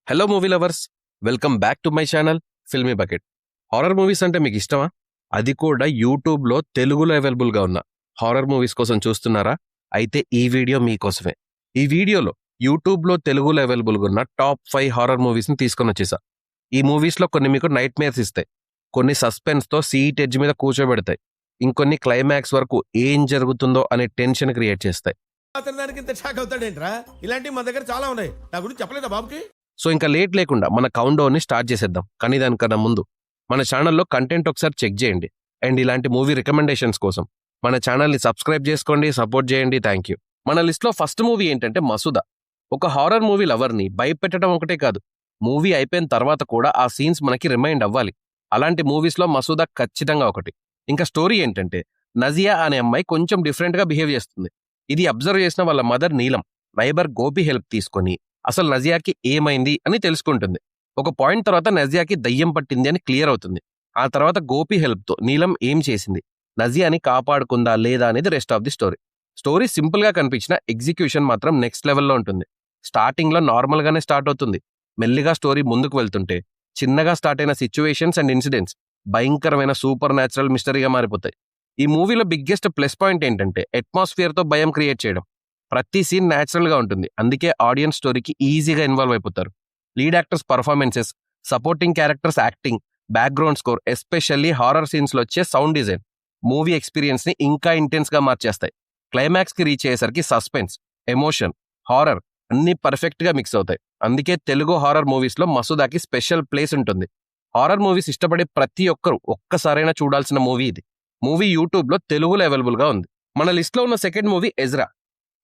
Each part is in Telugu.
Hello movie lovers, welcome back to my channel filmy bucket. Horror movies అంటే మీకు ఇష్టమా? అది కూడా యూట్యూబ్లో తెలుగులో అవైలబుల్గా ఉన్న హారర్ మూవీస్ కోసం చూస్తున్నారా? అయితే ఈ వీడియో మీకోసమే. ఈ వీడియోలో యూట్యూబ్లో తెలుగులో అవైలబుల్గా ఉన్న టాప్ 5 హారర్ మూవీస్ని తీసుకొని వచ్చేసా. ఈ మూవీస్లో కొన్ని మీకు నైట్ మేర్స్ ఇస్తాయి, కొన్ని సస్పెన్స్తో సీట్ ఎడ్జ్ మీద కూర్చోబెడతాయి, ఇంకొన్ని క్లైమాక్స్ వరకు ఏం జరుగుతుందో అనే టెన్షన్ క్రియేట్ చేస్తాయి. అతను దానికి ఇంత షాక్ అవుతాడేంట్రా? ఇలాంటివి మన దగ్గర చాలా ఉన్నాయి. నా గురించి చెప్పలేదా బాబుకి? సో ఇంకా లేట్ లేకుండా మన కౌంట్ డౌన్ని స్టార్ట్ చేసేద్దాం. కానీ దానికన్నా ముందు మన ఛానల్లో కంటెంట్ ఒకసారి చెక్ చేయండి. అండ్ ఇలాంటి మూవీ రికమెండేషన్స్ కోసం మన ఛానల్ని సబ్స్క్రైబ్ చేసుకోండి, సపోర్ట్ చేయండి. Thank you. మన లిస్ట్లో ఫస్ట్ మూవీ ఏంటంటే మసూదా. ఒక హారర్ మూవీ లవర్ని భయపెట్టడం ఒకటే కాదు, మూవీ అయిపోయిన తర్వాత కూడా ఆ సీన్స్ మనకి రిమైండ్ అవ్వాలి. అలాంటి మూవీస్లో మసూదా ఖచ్చితంగా ఒకటి. ఇంకా స్టోరీ ఏంటంటే, నజియా అనే అమ్మాయి కొంచెం డిఫరెంట్గా బిహేవ్ చేస్తుంది. ఇది అబ్జర్వ్ చేసిన వాళ్ళ మదర్ నీలం నైబర్ గోపి హెల్ప్ తీసుకొని అసలు నజియాకి ఏమైంది అని తెలుసుకుంటుంది. ఒక పాయింట్ తర్వాత నజియాకి దయ్యం పట్టింది అని క్లియర్ అవుతుంది. ఆ తర్వాత గోపి హెల్ప్తో నీలం ఏం చేసింది, నజియాని కాపాడుకుందా లేదా అనేది rest of the story. Story సింపుల్గా కనిపించిన ఎగ్జిక్యూషన్ మాత్రం నెక్స్ట్ లెవెల్లో ఉంటుంది. స్టార్టింగ్లో నార్మల్గానే స్టార్ట్ అవుతుంది. మెల్లిగా స్టోరీ ముందుకు వెళ్తుంటే చిన్నగా స్టార్ట్ అయిన సిచ్యువేషన్స్ అండ్ ఇన్సిడెంట్స్ భయంకరమైన సూపర్ న్యాచురల్ మిస్టరీగా మారిపోతాయి. ఈ మూవీలో బిగ్గెస్ట్ ప్లస్ పాయింట్ ఏంటంటే అట్మాస్ఫియర్తో భయం క్రియేట్ చేయడం. ప్రతి సీన్ న్యాచురల్గా ఉంటుంది, అందుకే ఆడియన్స్ స్టోరీకి ఈజీగా ఇన్వాల్వ్ అయిపోతారు. Lead actors performances, supporting characters acting, background score, especially horror సీన్స్లో వచ్చే సౌండ్ డిజైన్ మూవీ ఎక్స్పీరియన్స్ని ఇంకా ఇంటెన్స్గా మార్చేస్తాయి. క్లైమాక్స్కి రీచ్ అయ్యేసరికి సస్పెన్స్, ఎమోషన్, హారర్ అన్నీ పర్ఫెక్ట్గా మిక్స్ అవుతాయి. అందుకే తెలుగు హారర్ మూవీస్లో మసూదాకి స్పెషల్ ప్లేస్ ఉంటుంది. హారర్ మూవీస్ ఇష్టపడే ప్రతి ఒక్కరూ ఒక్కసారైనా చూడాల్సిన మూవీ ఇది. మూవీ యూట్యూబ్లో తెలుగులో అవైలబుల్గా ఉంది. మన లిస్ట్లో ఉన్న సెకండ్ మూవీ ఎజ్రా.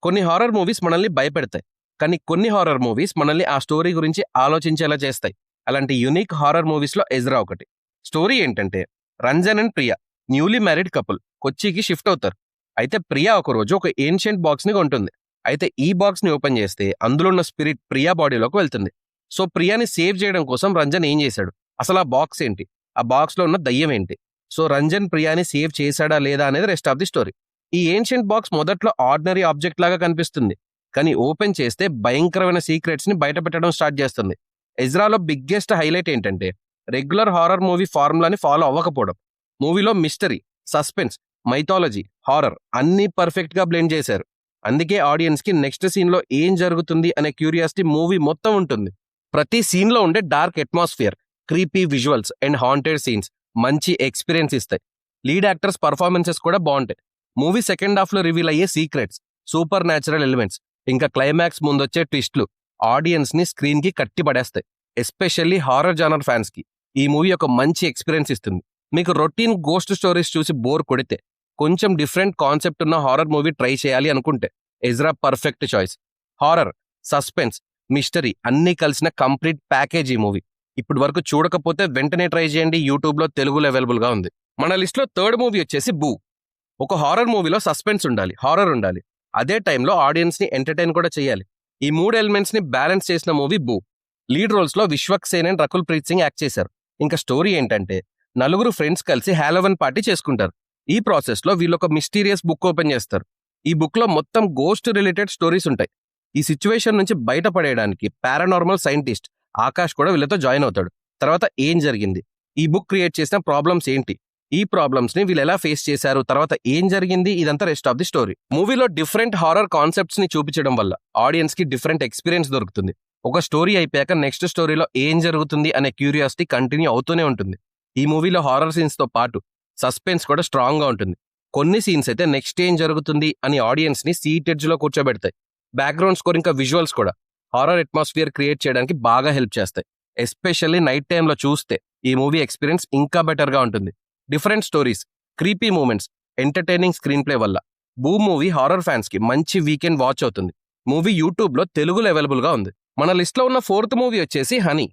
కొన్ని హారర్ మూవీస్ మనల్ని భయపెడతాయి, కానీ కొన్ని హారర్ మూవీస్ మనల్ని ఆ స్టోరీ గురించి ఆలోచించేలా చేస్తాయి. అలాంటి యూనిక్ హారర్ మూవీస్లో ఎజ్రా ఒకటి. స్టోరీ ఏంటంటే, Ranjan and Priya newly married couple కొచ్చికి షిఫ్ట్ అవుతారు. అయితే ప్రియా ఒకరోజు ఒక ఏన్షియంట్ బాక్స్ని కొంటుంది. అయితే ఈ బాక్స్ని ఓపెన్ చేస్తే అందులో ఉన్న స్పిరిట్ ప్రియా బాడీలోకి వెళ్తుంది. సో ప్రియాని సేవ్ చేయడం కోసం రంజన్ ఏం చేశాడు, అసలు ఆ బాక్స్ ఏంటి, ఆ బాక్స్లో ఉన్న దయ్యం ఏంటి, సో రంజన్ ప్రియాని సేవ్ చేశాడా లేదా అనేది రెస్ట్ ఆఫ్ ది స్టోరీ. ఈ ఏన్షియంట్ బాక్స్ మొదట్లో ఆర్డినరీ ఆబ్జెక్ట్ లాగా కనిపిస్తుంది, కానీ ఓపెన్ చేస్తే భయంకరమైన సీక్రెట్స్ ని బయట పెట్టడం స్టార్ట్ చేస్తుంది. ఎజ్రాలో బిగ్గెస్ట్ హైలైట్ ఏంటంటే, రెగ్యులర్ హారర్ మూవీ ఫార్ములాని ఫాలో అవ్వకపోవడం. మూవీలో మిస్టరీ, సస్పెన్స్, మైథాలజీ, హారర్ అన్నీ పర్ఫెక్ట్ గా బ్లెండ్ చేశారు. అందుకే ఆడియన్స్ కి నెక్స్ట్ సీన్ లో ఏం జరుగుతుంది అనే క్యూరియాసిటీ మూవీ మొత్తం ఉంటుంది. ప్రతి సీన్ లో ఉండే dark atmosphere, creepy visuals and haunted scenes మంచి ఎక్స్పీరియన్స్ ఇస్తాయి. లీడ్ యాక్టర్స్ పర్ఫార్మెన్సెస్ కూడా బాగుంటాయి. మూవీ సెకండ్ హాఫ్ లో రివీల్ అయ్యే సీక్రెట్స్, సూపర్ న్యాచురల్ ఎలిమెంట్స్, ఇంకా క్లైమాక్స్ ముందొచ్చే ట్విస్ట్లు ఆడియన్స్ ని స్క్రీన్ కి కట్టిపడేస్తాయి. ఎస్పెషల్లీ హారర్ జానర్ ఫ్యాన్స్ కి ఈ మూవీ ఒక మంచి ఎక్స్పీరియన్స్ ఇస్తుంది. మీకు రొటీన్ గోస్ట్ స్టోరీస్ చూసి బోర్ కొడితే, కొంచెం డిఫరెంట్ కాన్సెప్ట్ ఉన్న హారర్ మూవీ ట్రై చేయాలి అనుకుంటే Ezra perfect choice. Horror, suspense, mystery అన్నీ కలిసిన కంప్లీట్ ప్యాకేజ్ ఈ మూవీ. ఇప్పటి వరకు చూడకపోతే వెంటనే ట్రై చేయండి, యూట్యూబ్లో తెలుగులో అవైలబుల్గా ఉంది. మన లిస్ట్లో థర్డ్ మూవీ వచ్చేసి బూ. ఒక హారర్ మూవీలో సస్పెన్స్ ఉండాలి, హారర్ ఉండాలి, అదే టైంలో ఆడియన్స్ ని ఎంటర్టైన్ కూడా చేయాలి. ఈ మూడు ఎలిమెంట్స్ ని బ్యాలెన్స్ చేసిన మూవీ బూ. లీడ్ రోల్స్ లో విశ్వక్ సేన్ అండ్ రకుల్ ప్రీత్ సింగ్ యాక్ట్ చేశారు. ఇంకా స్టోరీ ఏంటంటే, నలుగురు ఫ్రెండ్స్ కలిసి హాలోవీన్ పార్టీ చేసుకుంటారు. ఈ ప్రాసెస్ లో వీళ్ళు ఒక మిస్టీరియస్ బుక్ ఓపెన్ చేస్తారు. ఈ బుక్ లో మొత్తం గోస్ట్ రిలేటెడ్ స్టోరీస్ ఉంటాయి. ఈ సిచ్యువేషన్ నుంచి బయటపడేయడానికి పారానార్మల్ సైంటిస్ట్ ఆకాష్ కూడా వీళ్ళతో జాయిన్ అవుతాడు. తర్వాత ఏం జరిగింది, ఈ బుక్ క్రియేట్ చేసిన ప్రాబ్లమ్స్ ఏంటి, ఈ ప్రాబ్లమ్స్ ని వీళ్ళు ఎలా ఫేస్ చేశారు, తర్వాత ఏం జరిగింది, ఇదంతా రెస్ట్ ఆఫ్ ది స్టోరీ. మూవీలో డిఫరెంట్ హారర్ కాన్సెప్ట్స్ ని చూపించడం వల్ల ఆడియన్స్ కి డిఫరెంట్ ఎక్స్పీరియన్స్ దొరుకుతుంది. ఒక స్టోరీ అయిపోయాక నెక్స్ట్ స్టోరీలో ఏం జరుగుతుంది అనే క్యూరియాసిటీ కంటిన్యూ అవుతూనే ఉంటుంది. ఈ మూవీలో హారర్ సీన్స్ తో పాటు సస్పెన్స్ కూడా స్ట్రాంగ్ గా ఉంటుంది. కొన్ని సీన్స్ అయితే నెక్స్ట్ ఏం జరుగుతుంది అని ఆడియన్స్ ని సీట్ ఎడ్జ్ లో కూర్చోబెడతాయి. బ్యాక్గ్రౌండ్ స్కోర్ ఇంకా విజువల్స్ కూడా హారర్ అట్మాస్ఫియర్ క్రియేట్ చేయడానికి బాగా హెల్ప్ చేస్తాయి. ఎస్పెషల్లీ నైట్ టైంలో చూస్తే ఈ మూవీ ఎక్స్పీరియన్స్ ఇంకా బెటర్ గా ఉంటుంది. Different stories, creepy moments, entertaining screenplay వల్ల బూ మూవీ హారర్ ఫ్యాన్స్ కి మంచి వీకెండ్ వాచ్ అవుతుంది. మూవీ యూట్యూబ్లో తెలుగులో అవైలబుల్గా ఉంది. మన లిస్ట్లో ఉన్న ఫోర్త్ మూవీ వచ్చేసి హనీ.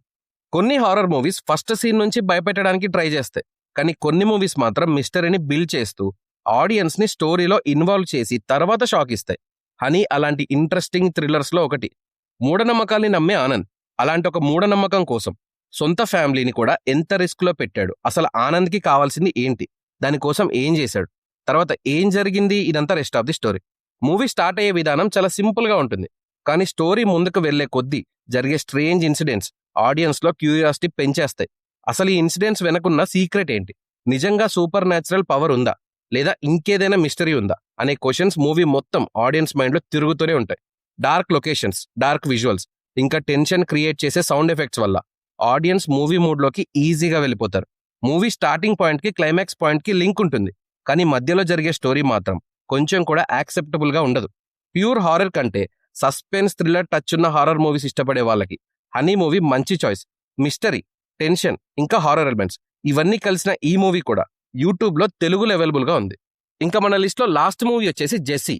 కొన్ని హారర్ మూవీస్ ఫస్ట్ సీన్ నుంచి భయపెట్టడానికి ట్రై చేస్తాయి, కానీ కొన్ని మూవీస్ మాత్రం మిస్టరీని బిల్డ్ చేస్తూ ఆడియన్స్ ని స్టోరీలో ఇన్వాల్వ్ చేసి తర్వాత షాక్ ఇస్తాయి. హనీ అలాంటి ఇంట్రెస్టింగ్ థ్రిల్లర్స్లో ఒకటి. మూఢనమ్మకాల్ని నమ్మే ఆనంద్ అలాంటి ఒక మూఢనమ్మకం కోసం సొంత ఫ్యామిలీని కూడా ఎంత రిస్క్లో పెట్టాడు, అసలు ఆనంద్కి కావాల్సింది ఏంటి, దానికోసం ఏం చేశాడు, తర్వాత ఏం జరిగింది, ఇదంతా rest of the story. Movie start అయ్యే విధానం చాలా సింపుల్గా ఉంటుంది, కానీ స్టోరీ ముందుకు వెళ్లే కొద్దీ జరిగే స్ట్రేంజ్ ఇన్సిడెంట్స్, ఆడియన్స్లో క్యూరియాసిటీ పెంచేస్తాయి. అసలు ఈ ఇన్సిడెంట్స్ వెనకున్న సీక్రెట్ ఏంటి, నిజంగా సూపర్ న్యాచురల్ పవర్ ఉందా లేదా ఇంకేదైనా మిస్టరీ ఉందా అనే క్వశ్చన్స్ మూవీ మొత్తం ఆడియన్స్ మైండ్లో తిరుగుతూనే ఉంటాయి. డార్క్ లొకేషన్స్, డార్క్ విజువల్స్, ఇంకా టెన్షన్ క్రియేట్ చేసే సౌండ్ ఎఫెక్ట్స్ వల్ల ఆడియన్స్ మూవీ మూడ్లోకి ఈజీగా వెళ్ళిపోతారు. మూవీ స్టార్టింగ్ పాయింట్కి క్లైమాక్స్ పాయింట్కి లింక్ ఉంటుంది, కానీ మధ్యలో జరిగే స్టోరీ మాత్రం కొంచెం కూడా యాక్సెప్టబుల్గా ఉండదు. ప్యూర్ హారర్ కంటే సస్పెన్స్, థ్రిల్లర్ టచ్ ఉన్న హారర్ మూవీస్ ఇష్టపడే వాళ్ళకి హనీ మూవీ మంచి చాయిస్. మిస్టరీ, టెన్షన్, ఇంకా హారర్ ఎలిమెంట్స్ ఇవన్నీ కలిసిన ఈ మూవీ కూడా యూట్యూబ్లో తెలుగులో అవైలబుల్గా ఉంది. ఇంకా మన లిస్ట్లో లాస్ట్ మూవీ వచ్చేసి జెస్సీ.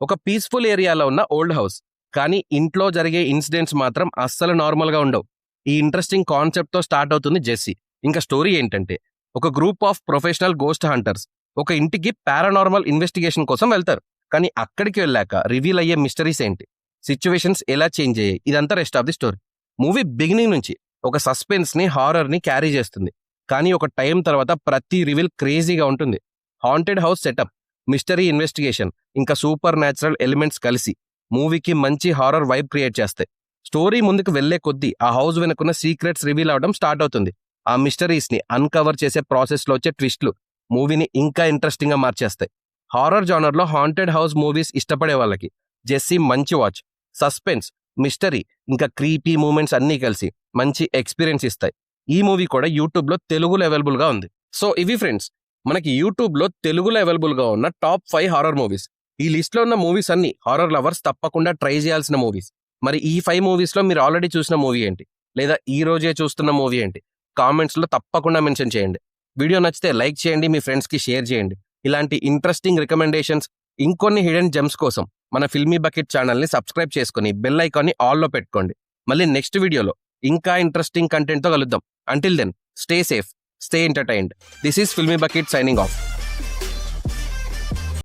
ఒక పీస్ఫుల్ ఏరియాలో ఉన్న ఓల్డ్ హౌస్, కానీ ఇంట్లో జరిగే ఇన్సిడెంట్స్ మాత్రం అస్సలు నార్మల్గా ఉండవు. ఈ ఇంట్రెస్టింగ్ కాన్సెప్ట్తో స్టార్ట్ అవుతుంది జెస్సీ. ఇంకా స్టోరీ ఏంటంటే, ఒక group of professional ghost hunters ఒక ఇంటికి పారానార్మల్ ఇన్వెస్టిగేషన్ కోసం వెళ్తారు. కానీ అక్కడికి వెళ్ళాక రివీల్ అయ్యే మిస్టరీస్ ఏంటి, సిచ్యువేషన్స్ ఎలా చేంజ్ అయ్యాయి, ఇదంతా rest of the story. Movie beginning నుంచి ఒక సస్పెన్స్ని, హారర్ని క్యారీ చేస్తుంది, కానీ ఒక టైం తర్వాత ప్రతి రివీల్ క్రేజీగా ఉంటుంది. Haunted house setup, mystery investigation, ఇంకా సూపర్ న్యాచురల్ ఎలిమెంట్స్ కలిసి మూవీకి మంచి హారర్ వైబ్ క్రియేట్ చేస్తాయి. స్టోరీ ముందుకు వెళ్లే కొద్దీ ఆ హౌస్ వెనుకున్న సీక్రెట్స్ రివీల్ అవడం స్టార్ట్ అవుతుంది. ఆ మిస్టరీస్ని అన్కవర్ చేసే ప్రాసెస్లో వచ్చే ట్విస్ట్లు మూవీని ఇంకా ఇంట్రెస్టింగ్గా మార్చేస్తాయి. హారర్ జానర్లో హాంటెడ్ హౌస్ మూవీస్ ఇష్టపడే వాళ్ళకి జెస్సీ మంచి వాచ్. సస్పెన్స్, మిస్టరీ, ఇంకా క్రీపీ మూమెంట్స్ అన్నీ కలిసి మంచి ఎక్స్పీరియన్స్ ఇస్తాయి. ఈ మూవీ కూడా యూట్యూబ్లో తెలుగులో అవైలబుల్గా ఉంది. సో ఇవి ఫ్రెండ్స్, మనకి యూట్యూబ్లో తెలుగులో అవైలబుల్గా ఉన్న టాప్ 5 హారర్ మూవీస్. ఈ లిస్ట్లో ఉన్న మూవీస్ అన్ని హారర్ లవర్స్ తప్పకుండా ట్రై చేయాల్సిన మూవీస్. మరి ఈ 5 మూవీస్లో మీరు ఆల్రెడీ చూసిన మూవీ ఏంటి, లేదా ఈ రోజే చూస్తున్న మూవీ ఏంటి, కామెంట్స్లో తప్పకుండా మెన్షన్ చేయండి. వీడియో నచ్చితే లైక్ చేయండి, మీ ఫ్రెండ్స్కి షేర్ చేయండి. ఇలాంటి ఇంట్రెస్టింగ్ రికమెండేషన్స్, ఇంకొన్ని హిడెన్ జెమ్స్ కోసం మన ఫిల్మీ బకెట్ ఛానల్ని సబ్స్క్రైబ్ చేసుకుని బెల్ ఐకాన్ని ఆల్లో పెట్టుకోండి. మళ్ళీ నెక్స్ట్ వీడియోలో ఇంకా ఇంట్రెస్టింగ్ కంటెంట్తో కలుద్దాం. Until then, stay safe, stay entertained. This is Filmy Bucket signing of.